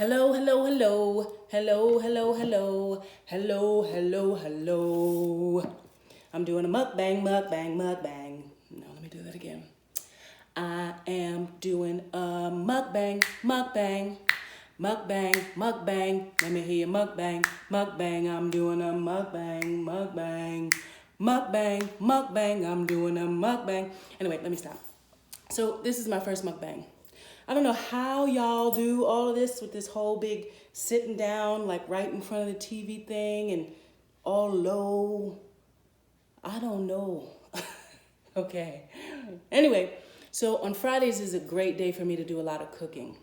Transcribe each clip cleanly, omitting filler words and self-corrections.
Hello, hello, hello. Hello, hello, hello. Hello, hello, hello. I'm doing a mukbang, mukbang, mukbang. No, let me do that again. I am doing a mukbang, mukbang. Mukbang, mukbang. Let me hear you mukbang, mukbang. I'm doing a mukbang, mukbang. Mukbang, mukbang. I'm doing a mukbang. Anyway, let me stop. So this is my first mukbang. I don't know how y'all do all of this with this whole big sitting down, like right in front of the TV thing and all low. I don't know. Okay. Anyway, so on Fridays is a great day for me to do a lot of cooking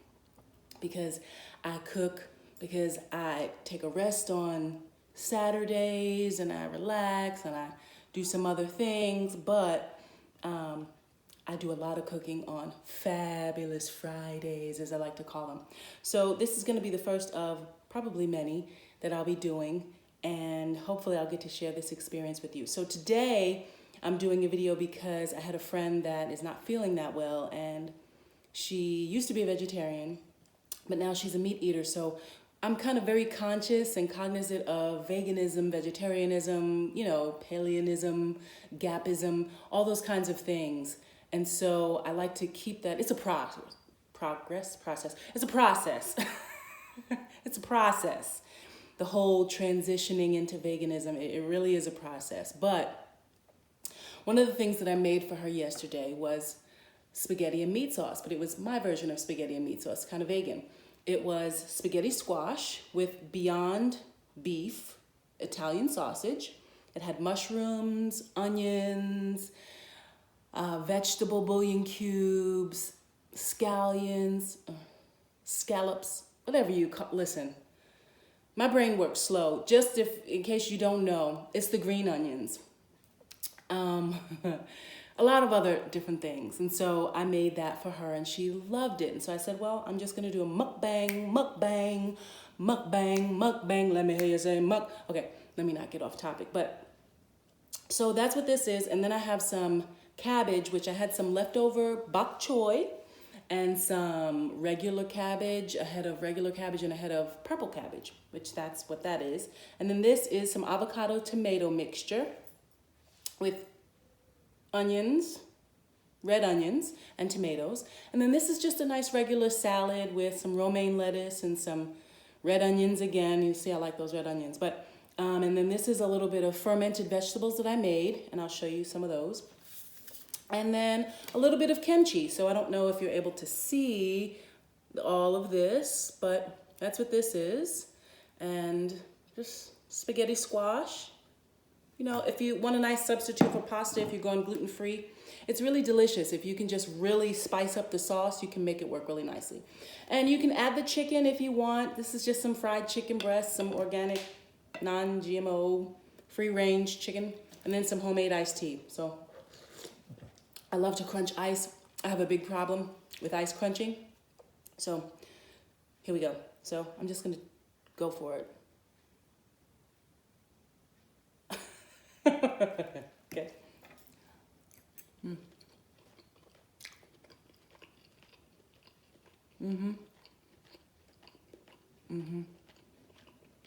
because I cook, because I take a rest on Saturdays and I relax and I do some other things, but I do a lot of cooking on fabulous Fridays, as I like to call them. So this is going to be the first of probably many that I'll be doing, and hopefully I'll get to share this experience with you. So today I'm doing a video because I had a friend that is not feeling that well, and she used to be a vegetarian, but now she's a meat eater. So I'm kind of very conscious and cognizant of veganism, vegetarianism, Paleonism, Gapism, all those kinds of things. And so I like to keep that. It's a process. It's a process. It's a process. The whole transitioning into veganism, it really is a process. But one of the things that I made for her yesterday was spaghetti and meat sauce, but it was my version of spaghetti and meat sauce, kind of vegan. It was spaghetti squash with Beyond beef, Italian sausage. It had mushrooms, onions, vegetable bouillon cubes, scallions, scallops, whatever you call. Listen, my brain works slow. Just in case you don't know, it's the green onions. A lot of other different things. And so I made that for her and she loved it. And so I said, well, I'm just going to do a mukbang, mukbang, mukbang, mukbang. Let me hear you say muk. Okay, let me not get off topic. But so that's what this is. And then I have some cabbage, which I had some leftover bok choy and some regular cabbage, a head of regular cabbage and a head of purple cabbage, which that's what that is. And then this is some avocado tomato mixture with onions, red onions, and tomatoes. And then this is just a nice regular salad with some romaine lettuce and some red onions again. You see I like those red onions. But and then this is a little bit of fermented vegetables that I made, and I'll show you some of those. And then a little bit of kimchi. So I don't know if you're able to see all of this, but that's what this is. And just spaghetti squash. If you want a nice substitute for pasta, if you're going gluten-free, it's really delicious. If you can just really spice up the sauce, you can make it work really nicely. And you can add the chicken if you want. This is just some fried chicken breast, some organic, non-GMO, free-range chicken, and then some homemade iced tea. So I love to crunch ice. I have a big problem with ice crunching. So here we go. So I'm just going to go for it. Okay.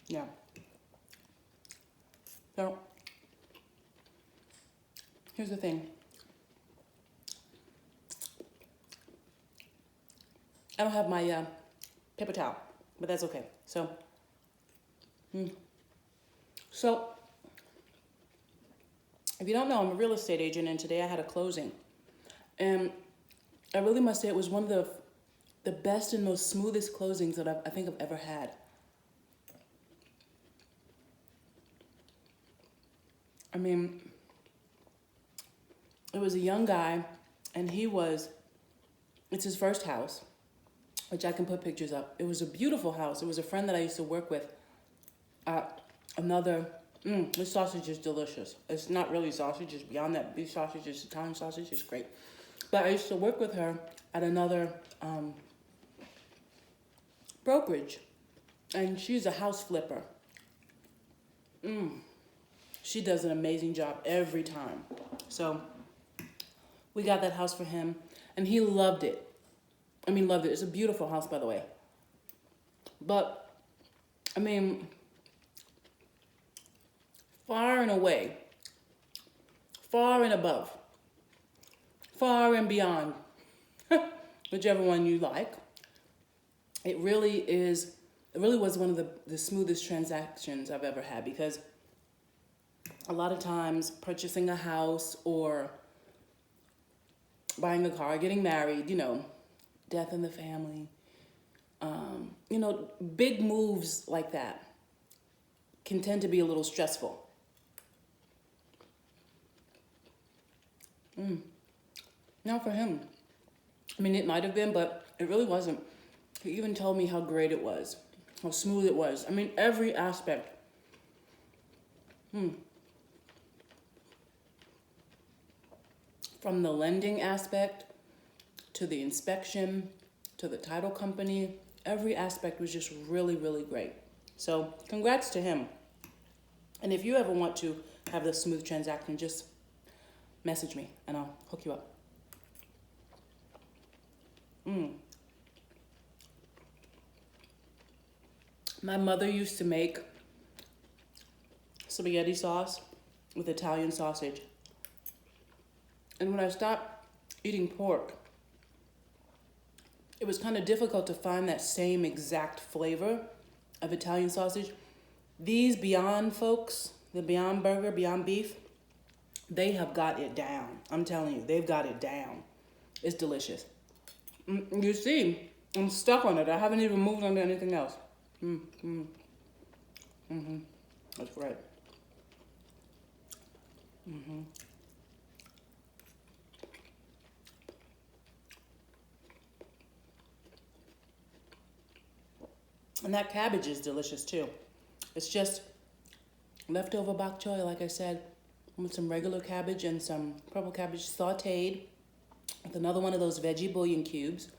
Yeah. So here's the thing. I don't have my paper towel, but that's okay. So if you don't know, I'm a real estate agent, and today I had a closing. And I really must say it was one of the best and most smoothest closings that I think I've ever had. I mean, it was a young guy, and it's his first house, which I can put pictures up. It was a beautiful house. It was a friend that I used to work with at another. This sausage is delicious. It's not really sausage, it's beyond that. Beef sausage, is Italian sausage, it's great. But I used to work with her at another brokerage, and she's a house flipper. She does an amazing job every time. So we got that house for him, and he loved it. I mean, loved it. It's a beautiful house, by the way. But, I mean, far and away, far and above, far and beyond, whichever one you like. It really was one of the smoothest transactions I've ever had, because a lot of times purchasing a house or buying a car, getting married, death in the family, big moves like that can tend to be a little stressful. Not for him. I mean, it might have been, but it really wasn't. He even told me how great it was, how smooth it was. I mean, every aspect. From the lending aspect, to the inspection, to the title company, every aspect was just really, really great. So, congrats to him. And if you ever want to have this smooth transaction, just message me and I'll hook you up. My mother used to make spaghetti sauce with Italian sausage. And when I stopped eating pork, it was kind of difficult to find that same exact flavor of Italian sausage. These Beyond folks, the Beyond Burger, Beyond Beef, they have got it down. I'm telling you, they've got it down. It's delicious. You see, I'm stuck on it. I haven't even moved on to anything else. That's right. And that cabbage is delicious too. It's just leftover bok choy, like I said, with some regular cabbage and some purple cabbage sauteed with another one of those veggie bouillon cubes.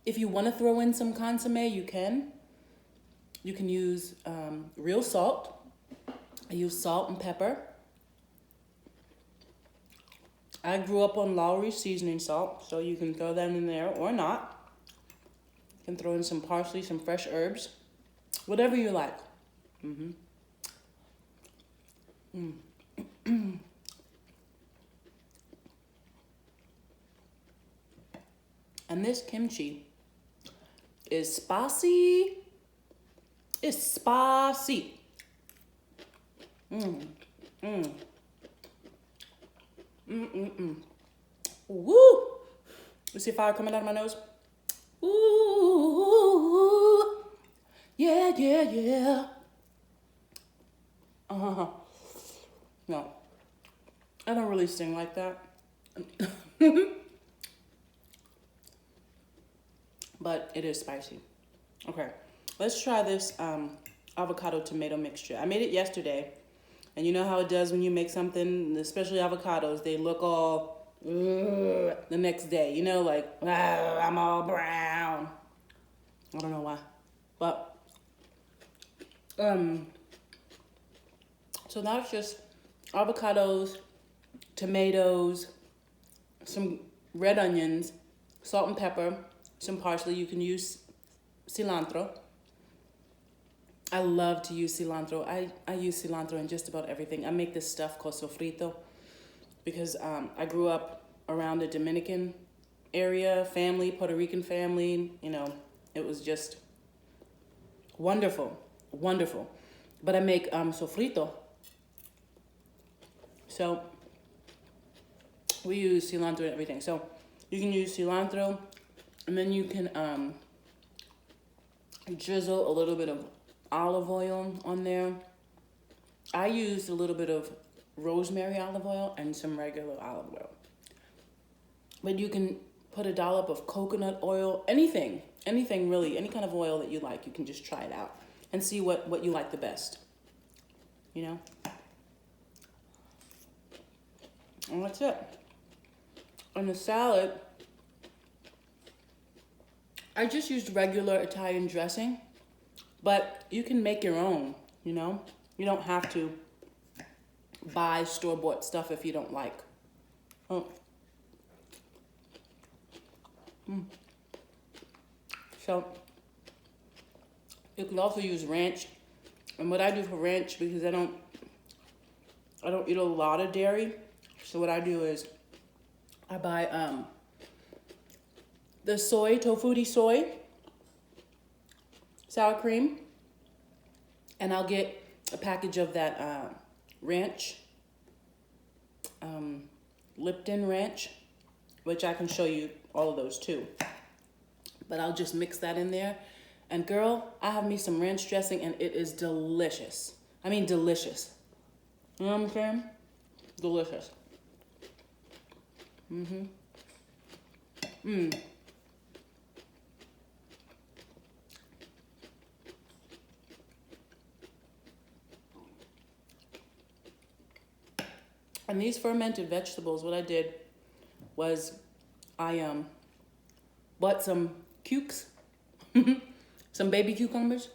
If you want to throw in some consomme, you can. You can use real salt. I use salt and pepper. I grew up on Lowry's seasoning salt, so you can throw that in there or not. You can throw in some parsley, some fresh herbs, whatever you like. And this kimchi is spicy. It's spicy. Woo! You see fire coming out of my nose? Ooh, yeah, yeah, yeah. No, I don't really sing like that. But it is spicy. Okay, let's try this avocado tomato mixture. I made it yesterday, and you know how it does when you make something, especially avocados, they look all the next day, like, I'm all brown. I don't know why, but so that's just avocados, tomatoes, some red onions, salt and pepper, some parsley. You can use cilantro. I love to use cilantro. I use cilantro in just about everything. I make this stuff called sofrito because I grew up around the Dominican area, Puerto Rican family. It was just wonderful, wonderful. But I make sofrito. So we use cilantro and everything. So you can use cilantro, and then you can drizzle a little bit of olive oil on there. I used a little bit of rosemary olive oil and some regular olive oil. But you can put a dollop of coconut oil, anything really, any kind of oil that you like. You can just try it out and see what you like the best, And that's it. On the salad, I just used regular Italian dressing, but you can make your own, You don't have to buy store-bought stuff if you don't like. So you can also use ranch. And what I do for ranch, because I don't eat a lot of dairy. So what I do is I buy the Tofutti soy sour cream, and I'll get a package of that ranch, Lipton ranch, which I can show you all of those too. But I'll just mix that in there. And girl, I have me some ranch dressing and it is delicious. I mean delicious. You know what I'm saying? Delicious. And these fermented vegetables, what I did was I bought some some baby cucumbers,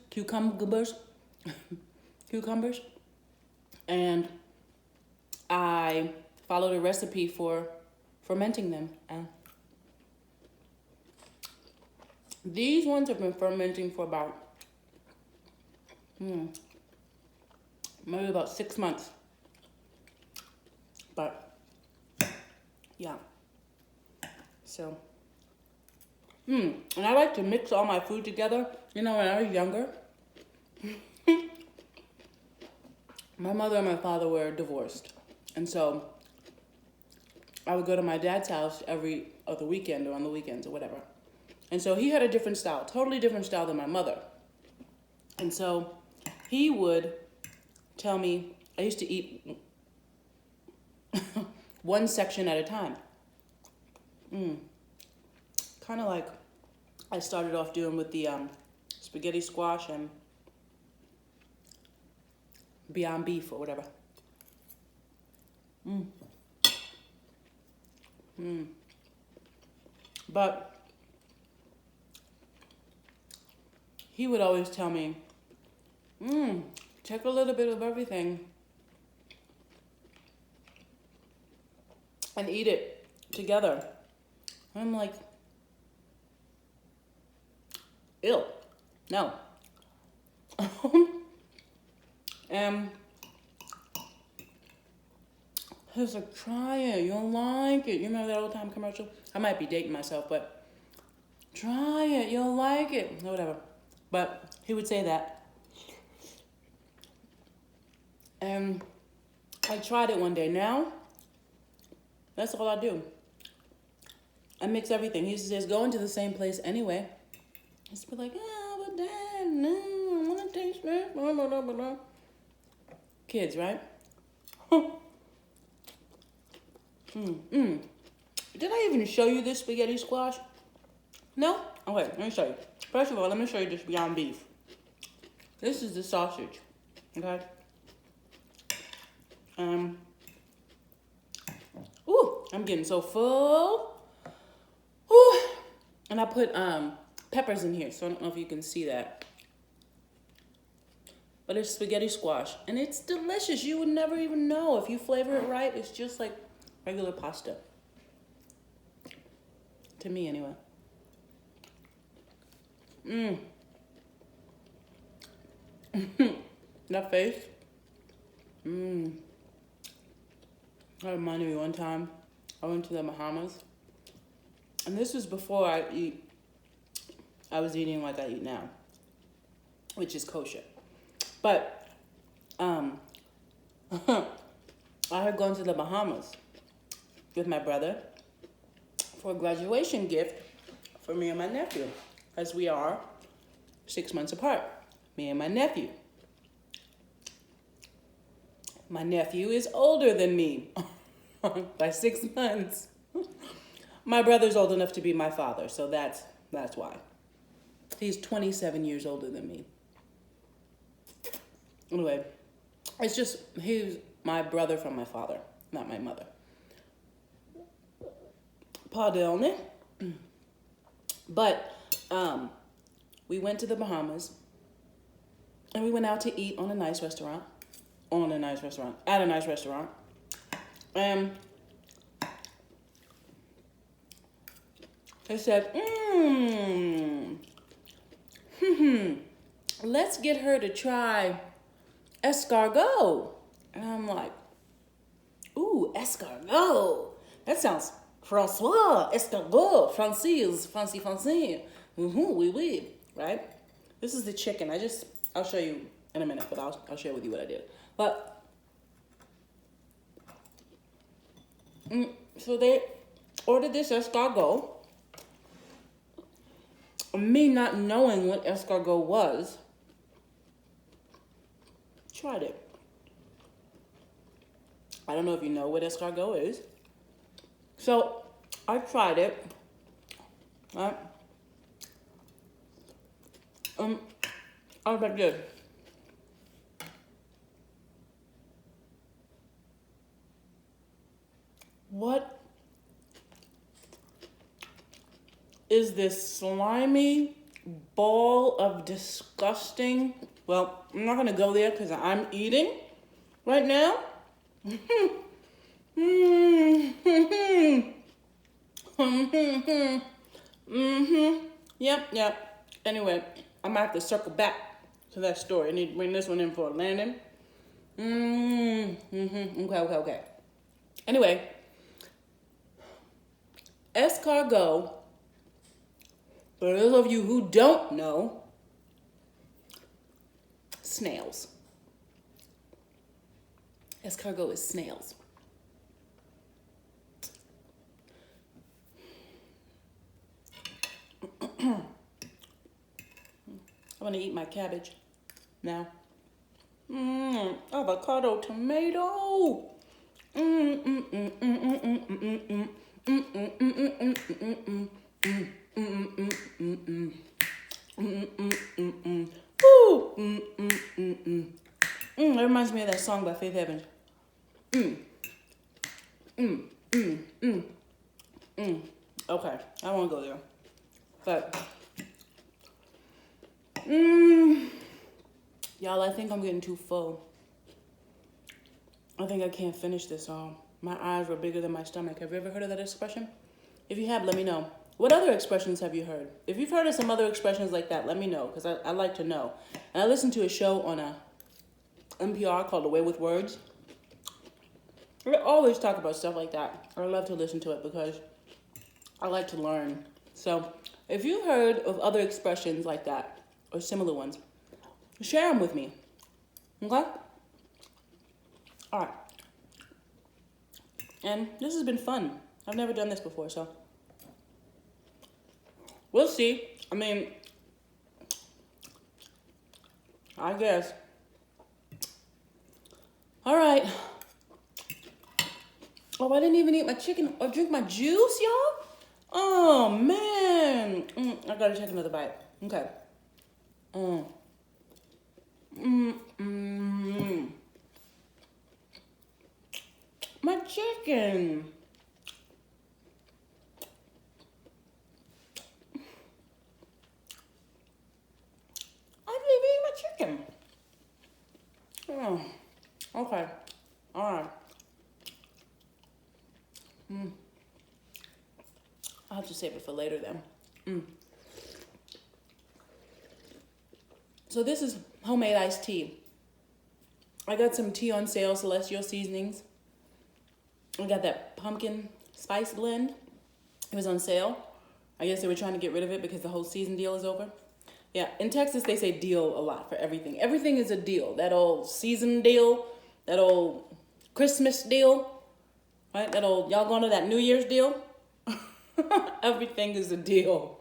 and I followed a recipe for fermenting them. And these ones have been fermenting for about maybe about 6 months. But yeah, so and I like to mix all my food together. You know, when I was younger, my mother and my father were divorced, and so I would go to my dad's house every other weekend or on the weekends or whatever. And so he had a different style, totally different style than my mother. And so he would tell me, I used to eat one section at a time. Kind of like I started off doing with the spaghetti squash and Beyond Beef or whatever. But he would always tell me, take a little bit of everything and eat it together. I'm like, ew, no. And he's like, try it, you'll like it. You remember that old time commercial? I might be dating myself, but try it, you'll like it. Or whatever. But he would say that. And I tried it one day. Now, that's all I do. I mix everything. He says, go into the same place anyway. Just be like, oh, but Dad, no, I want to taste this. Blah, blah, blah, blah. Kids, right? Did I even show you this spaghetti squash? No? Okay, let me show you. First of all, let me show you this Beyond Beef. This is the sausage, okay? Ooh, I'm getting so full. Ooh, and I put peppers in here, so I don't know if you can see that. But it's spaghetti squash, and it's delicious. You would never even know. If you flavor it right, it's just like regular pasta. To me, anyway. That face. That reminded me one time I went to the Bahamas, and this was before I was eating like I eat now, which is kosher. But I had gone to the Bahamas with my brother for a graduation gift for me and my nephew, as we are 6 months apart, me and my nephew. My nephew is older than me by 6 months. My brother's old enough to be my father, so that's why. He's 27 years older than me. Anyway, it's just, he's my brother from my father, not my mother. Pardon. But we went to the Bahamas, and we went out to eat at a nice restaurant. And they said, let's get her to try escargot. And I'm like, ooh, escargot. That sounds Francois, escargot, Francis, Francis, Francis. Oui, oui, right? This is the chicken. I'll show you in a minute, but I'll share with you what I did. But, so they ordered this escargot. Me not knowing what escargot was, tried it. I don't know if you know what escargot is. So I tried it. Right? I was like this. What is this slimy ball of disgusting? Well, I'm not gonna go there because I'm eating right now. Yep. Anyway, I might have to circle back to that story. I need to bring this one in for a landing. Okay. Anyway, escargot, for those of you who don't know, snails. Escargot is snails. I'm gonna eat my cabbage now. Avocado tomato. That reminds me of that song by Faith Evans. Okay, I won't go there. But y'all, I think I'm getting too full. I think I can't finish this all. My eyes were bigger than my stomach. Have you ever heard of that expression? If you have, let me know. What other expressions have you heard? If you've heard of some other expressions like that, let me know, because I like to know. And I listened to a show on a NPR called The Way with Words. They always talk about stuff like that. I love to listen to it because I like to learn. So if you've heard of other expressions like that, or similar ones, share them with me. Okay? All right. And this has been fun. I've never done this before, so we'll see. I mean, I guess. All right. Oh, I didn't even eat my chicken or drink my juice, y'all. Oh, man. I gotta take another bite. Okay. My chicken. I didn't even eat my chicken. Oh, okay. All right. I'll have to save it for later then. So this is homemade iced tea. I got some tea on sale, Celestial Seasonings. I got that pumpkin spice blend. It was on sale. I guess they were trying to get rid of it because the whole season deal is over. Yeah, in Texas, they say deal a lot for everything. Everything is a deal. That old season deal, that old Christmas deal, right? That old, y'all going to that New Year's deal? Everything is a deal,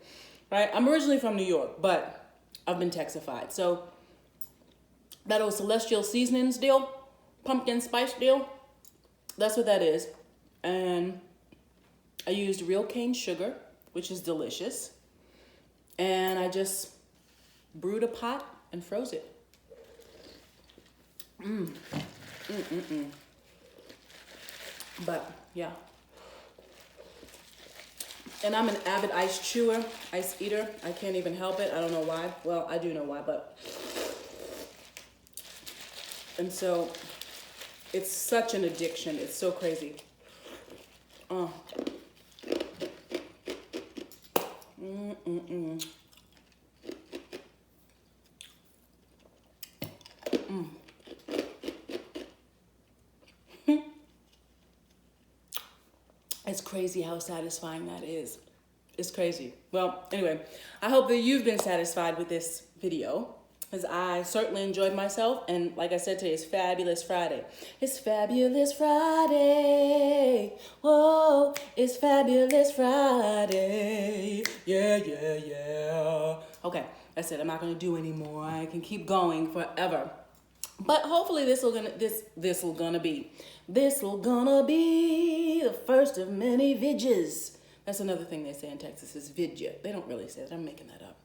right? I'm originally from New York, but I've been Texified. So that old Celestial Seasonings deal, pumpkin spice deal, that's what that is. And I used real cane sugar, which is delicious. And I just brewed a pot and froze it. But yeah. And I'm an avid ice chewer, ice eater. I can't even help it. I don't know why. Well, I do know why, but. And so it's such an addiction. It's so crazy. crazy how satisfying that is. It's crazy. Well, anyway, I hope that you've been satisfied with this video, because I certainly enjoyed myself. And like I said, today is Fabulous Friday. It's Fabulous Friday. Whoa, it's Fabulous Friday. Yeah, yeah, yeah. Okay, that's it. I'm not gonna do anymore. I can keep going forever. But hopefully this will gonna be the first of many vidges. That's another thing they say in Texas is vidya. They don't really say it. I'm making that up.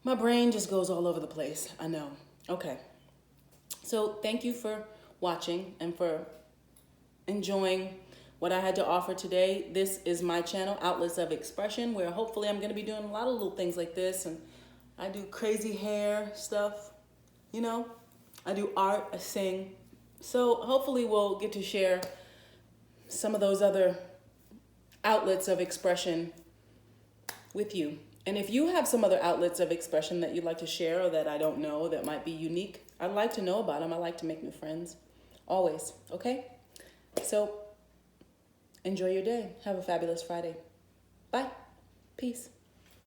My brain just goes all over the place. I know. Okay. So thank you for watching and for enjoying what I had to offer today. This is my channel, Outlets of Expression, where hopefully I'm going to be doing a lot of little things like this. And I do crazy hair stuff, you know. I do art, I sing. So hopefully we'll get to share some of those other outlets of expression with you. And if you have some other outlets of expression that you'd like to share or that I don't know that might be unique, I'd like to know about them. I like to make new friends. Always, okay? So enjoy your day. Have a fabulous Friday. Bye. Peace.